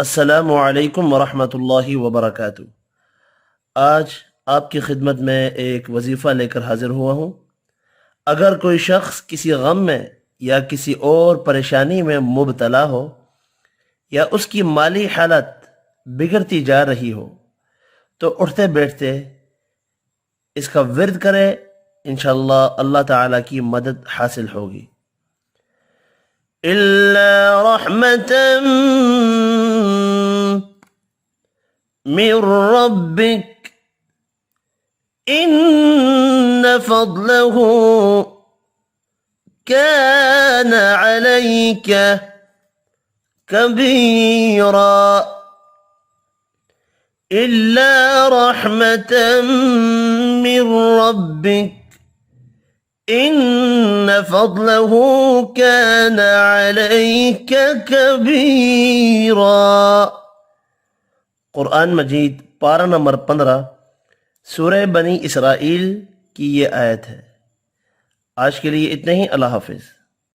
अस्सलामु अलैकुम वरहमतुल्लाहि वबरकातुह। आज आपकी खिदमत में एक वजीफ़ा लेकर हाजिर हुआ हूँ। अगर कोई शख्स किसी गम में या किसी और परेशानी में मुबतला हो या उसकी माली हालत बिगड़ती जा रही हो तो उठते बैठते इसका विर्द करे, इंशाअल्लाह अल्लाह ताला की मदद हासिल होगी। इल्ला रहमतन मिर रब्बिक इन्न फज़लहु कान अलैका कबीरा। इल्ला रहमतन मिर रब्बिक इन्न फज़लहु कान अलैका कबीरा। कुरान मजीद पारा नंबर 15 सूरह बनी इसराइल की ये आयत है। आज के लिए इतने ही। अल्लाह हाफिज़।